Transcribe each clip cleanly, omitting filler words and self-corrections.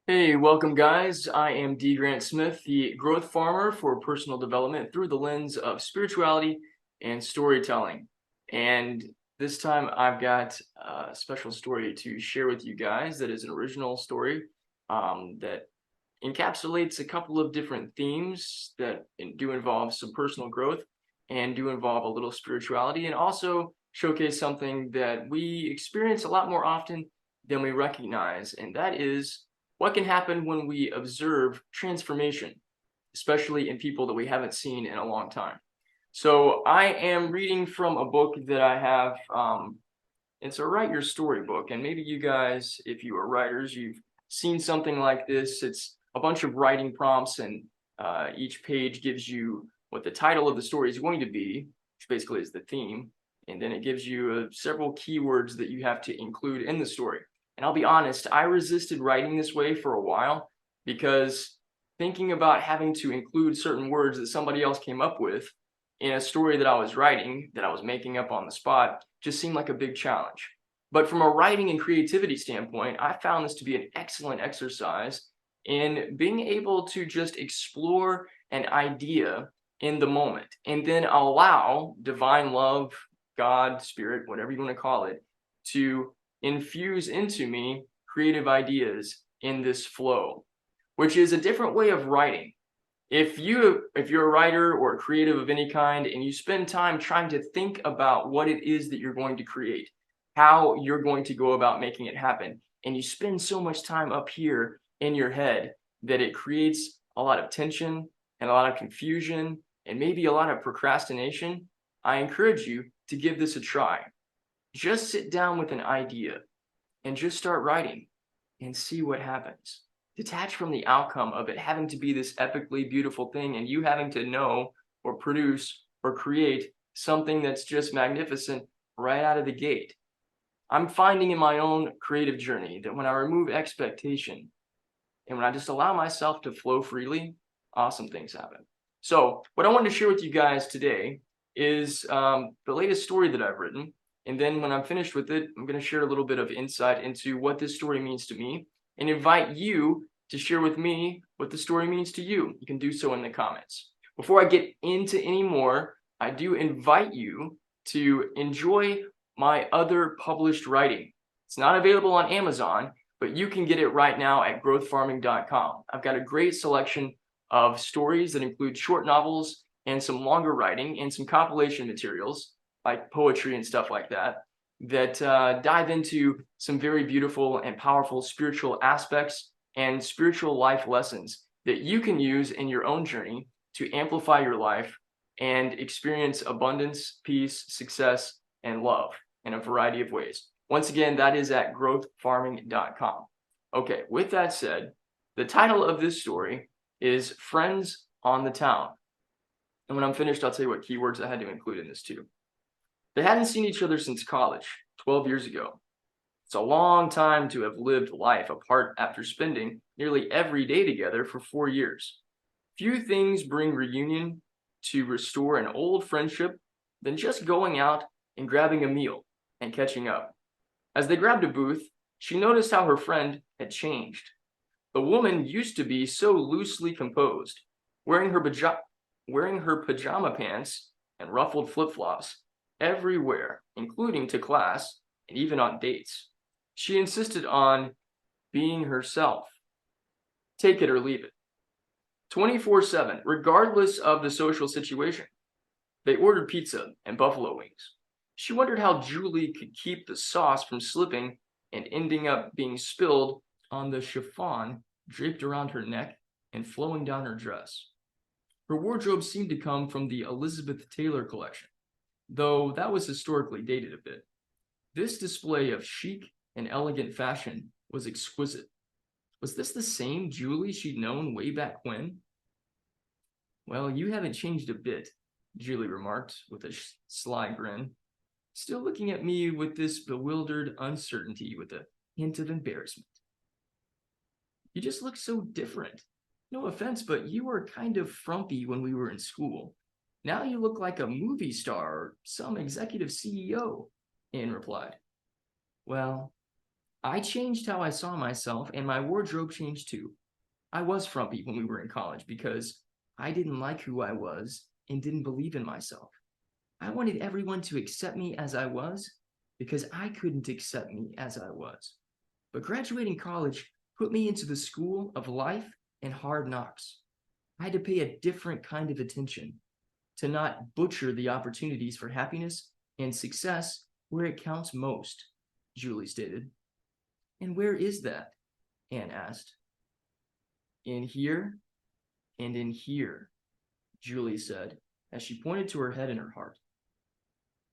Hey, welcome guys. I am D. Grant Smith, the growth farmer for personal development through the lens of spirituality and storytelling. And this time I've got a special story to share with you guys that is an original story that encapsulates a couple of different themes that do involve some personal growth and do involve a little spirituality and also showcase something that we experience a lot more often than we recognize, and that is what can happen when we observe transformation, especially in people that we haven't seen in a long time. So I am reading from a book that I have. It's a write your story book, and maybe you guys, if you are writers, you've seen something like this. It's a bunch of writing prompts, and each page gives you what the title of the story is going to be, which basically is the theme, and then it gives you several keywords that you have to include in the story. And I'll be honest, I resisted writing this way for a while because thinking about having to include certain words that somebody else came up with in a story that I was writing, that I was making up on the spot, just seemed like a big challenge. But from a writing and creativity standpoint, I found this to be an excellent exercise in being able to just explore an idea in the moment and then allow divine love, God, spirit, whatever you want to call it, to infuse into me creative ideas in this flow, which is a different way of writing. If you're a writer or a creative of any kind and you spend time trying to think about what it is that you're going to create, how you're going to go about making it happen, and you spend so much time up here in your head that it creates a lot of tension and a lot of confusion and maybe a lot of procrastination, I encourage you to give this a try. Just sit down with an idea and just start writing and see what happens. Detach from the outcome of it having to be this epically beautiful thing and you having to know or produce or create something that's just magnificent right out of the gate. I'm finding in my own creative journey that when I remove expectation and when I just allow myself to flow freely, awesome things happen. So, what I wanted to share with you guys today is the latest story that I've written. And then when I'm finished with it, I'm going to share a little bit of insight into what this story means to me and invite you to share with me what the story means to you. You can do so in the comments. Before I get into any more, I do invite you to enjoy my other published writing. It's not available on Amazon, but you can get it right now at growthfarming.com. I've got a great selection of stories that include short novels and some longer writing and some compilation materials like poetry and stuff like that that dive into some very beautiful and powerful spiritual aspects and spiritual life lessons that you can use in your own journey to amplify your life and experience abundance, peace, success, and love in a variety of ways. Once again, that is at growthfarming.com. Okay, with that said, the title of this story is Friends on the Town. And when I'm finished, I'll tell you what keywords I had to include in this too. They hadn't seen each other since college, 12 years ago. It's a long time to have lived life apart after spending nearly every day together for 4 years. Few things bring reunion to restore an old friendship than just going out and grabbing a meal and catching up. As they grabbed a booth, she noticed how her friend had changed. The woman used to be so loosely composed, wearing her pajama pants and ruffled flip-flops everywhere, including to class and even on dates. She insisted on being herself. Take it or leave it. 24/7, regardless of the social situation. They ordered pizza and buffalo wings. She wondered how Julie could keep the sauce from slipping and ending up being spilled on the chiffon draped around her neck and flowing down her dress. Her wardrobe seemed to come from the Elizabeth Taylor collection, though that was historically dated a bit. This display of chic and elegant fashion was exquisite. Was this the same Julie she'd known way back when? Well, you haven't changed a bit, Julie remarked with a sly grin, still looking at me with this bewildered uncertainty with a hint of embarrassment. You just look so different. No offense, but you were kind of frumpy when we were in school. Now you look like a movie star or some executive CEO, Anne replied. Well, I changed how I saw myself, and my wardrobe changed too. I was frumpy when we were in college because I didn't like who I was and didn't believe in myself. I wanted everyone to accept me as I was because I couldn't accept me as I was. But graduating college put me into the school of life and hard knocks. I had to pay a different kind of attention to not butcher the opportunities for happiness and success where it counts most, Julie stated. And where is that? Anne asked. In here and in here, Julie said, as she pointed to her head and her heart.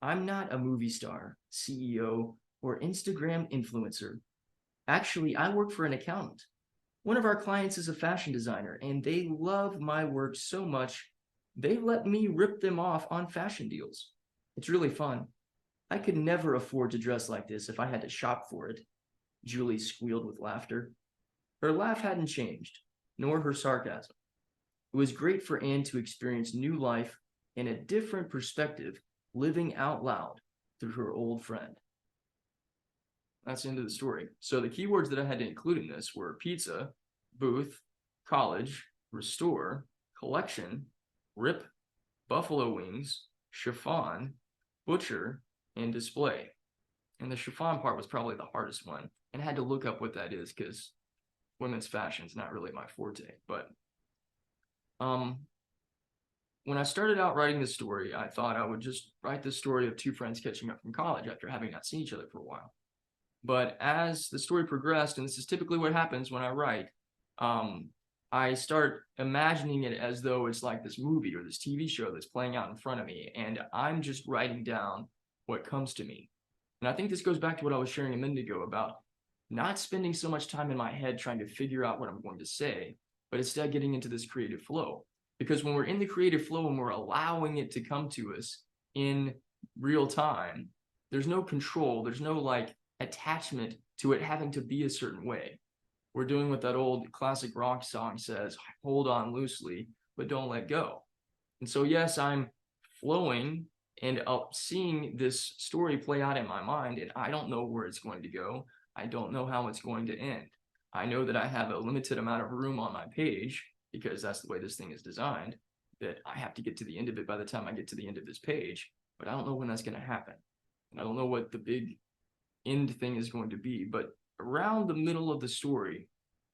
I'm not a movie star, CEO, or Instagram influencer. Actually, I work for an accountant. One of our clients is a fashion designer, and they love my work so much, they let me rip them off on fashion deals. It's really fun. I could never afford to dress like this if I had to shop for it. Julie squealed with laughter. Her laugh hadn't changed, nor her sarcasm. It was great for Anne to experience new life and a different perspective living out loud through her old friend. That's the end of the story. So the keywords that I had to include in this were pizza, booth, college, restore, collection, rip, buffalo wings, chiffon, butcher, and display. And the chiffon part was probably the hardest one. And I had to look up what that is because women's fashion is not really my forte. But when I started out writing this story, I thought I would just write the story of two friends catching up from college after having not seen each other for a while. But as the story progressed, and this is typically what happens when I write, I start imagining it as though it's like this movie or this TV show that's playing out in front of me, and I'm just writing down what comes to me. And I think this goes back to what I was sharing a minute ago about not spending so much time in my head trying to figure out what I'm going to say, but instead getting into this creative flow. Because when we're in the creative flow and we're allowing it to come to us in real time, there's no control, there's no like attachment to it having to be a certain way. We're doing what that old classic rock song says, hold on loosely, but don't let go. And so, yes, I'm flowing and seeing this story play out in my mind, and I don't know where it's going to go. I don't know how it's going to end. I know that I have a limited amount of room on my page because that's the way this thing is designed, that I have to get to the end of it by the time I get to the end of this page, but I don't know when that's going to happen. And I don't know what the big end thing is going to be, but around the middle of the story,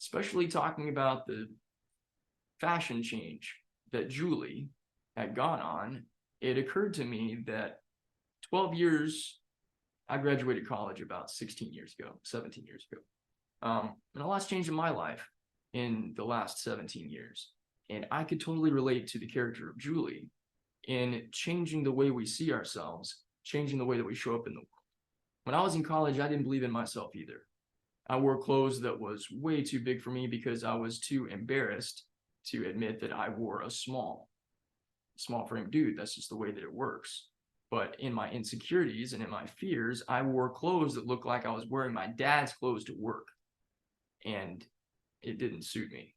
especially talking about the fashion change that Julie had gone on, it occurred to me that 12 years, I graduated college about 16 years ago, 17 years ago. And a lot's changed in my life in the last 17 years. And I could totally relate to the character of Julie in changing the way we see ourselves, changing the way that we show up in the world. When I was in college, I didn't believe in myself either. I wore clothes that was way too big for me because I was too embarrassed to admit that I wore a small frame dude. That's just the way that it works. But in my insecurities and in my fears, I wore clothes that looked like I was wearing my dad's clothes to work. And it didn't suit me.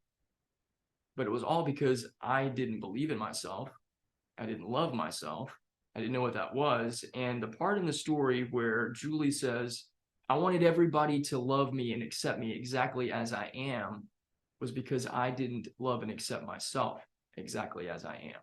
But it was all because I didn't believe in myself. I didn't love myself. I didn't know what that was. And the part in the story where Julie says, I wanted everybody to love me and accept me exactly as I am was because I didn't love and accept myself exactly as I am.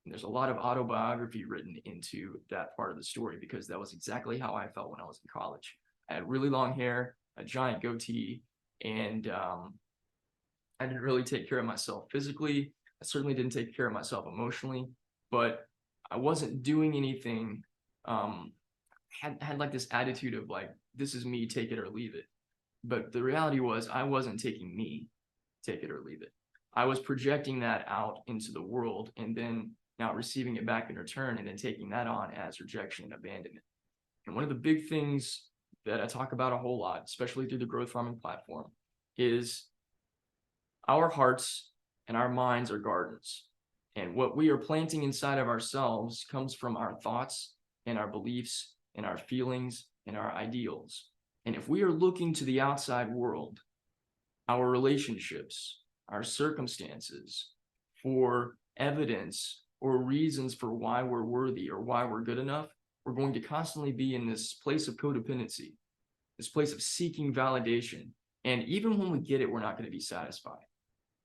And there's a lot of autobiography written into that part of the story because that was exactly how I felt when I was in college. I had really long hair, a giant goatee, and I didn't really take care of myself physically. I certainly didn't take care of myself emotionally, but I wasn't doing anything. Had like this attitude of like, this is me, take it or leave it. But the reality was I wasn't taking me, take it or leave it. I was projecting that out into the world and then not receiving it back in return and then taking that on as rejection and abandonment. And one of the big things that I talk about a whole lot, especially through the growth farming platform, is our hearts and our minds are gardens. And what we are planting inside of ourselves comes from our thoughts and our beliefs and our feelings and our ideals. And if we are looking to the outside world, our relationships, our circumstances, for evidence or reasons for why we're worthy or why we're good enough, we're going to constantly be in this place of codependency. this place of seeking validation. And even when we get it, we're not going to be satisfied,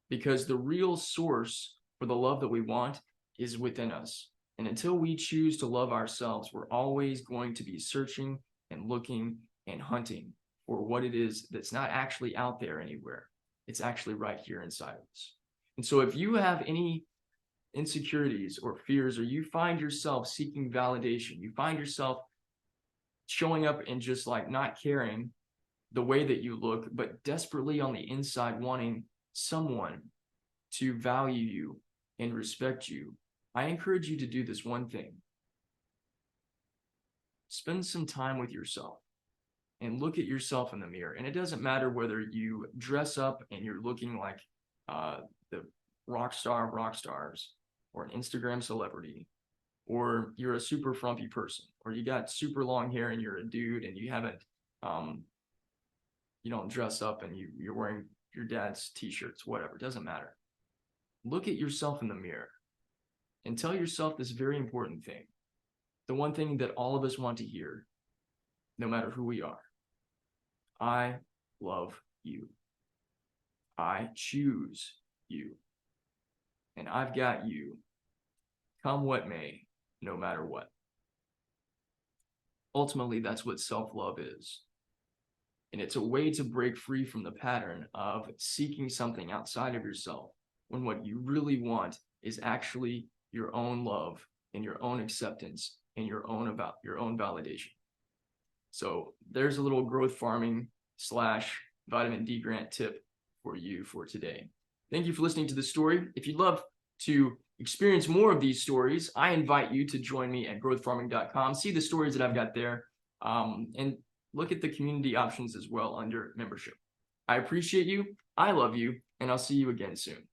because the real source for the love that we want is within us. And until we choose to love ourselves, we're always going to be searching and looking and hunting for what it is that's not actually out there anywhere. It's actually right here inside of us. And so if you have any insecurities or fears, or you find yourself seeking validation, you find yourself showing up and just like not caring the way that you look, but desperately on the inside wanting someone to value you and respect you, I encourage you to do this one thing. Spend some time with yourself and look at yourself in the mirror. And it doesn't matter whether you dress up and you're looking like the rock star of rock stars, or an Instagram celebrity, or you're a super frumpy person, or you got super long hair and you're a dude and you haven't, you don't dress up and you're wearing your dad's t-shirts, whatever, it doesn't matter. Look at yourself in the mirror and tell yourself this very important thing. The one thing that all of us want to hear, no matter who we are. I love you. I choose you. And I've got you, come what may, no matter what. Ultimately, that's what self-love is. And it's a way to break free from the pattern of seeking something outside of yourself, when what you really want is actually your own love and your own acceptance and your own validation. So there's a little growth farming / vitamin D grant tip for you for today. Thank you for listening to the story. If you'd love to experience more of these stories, I invite you to join me at growthfarming.com. See the stories that I've got there, and look at the community options as well under membership. I appreciate you. I love you, and I'll see you again soon.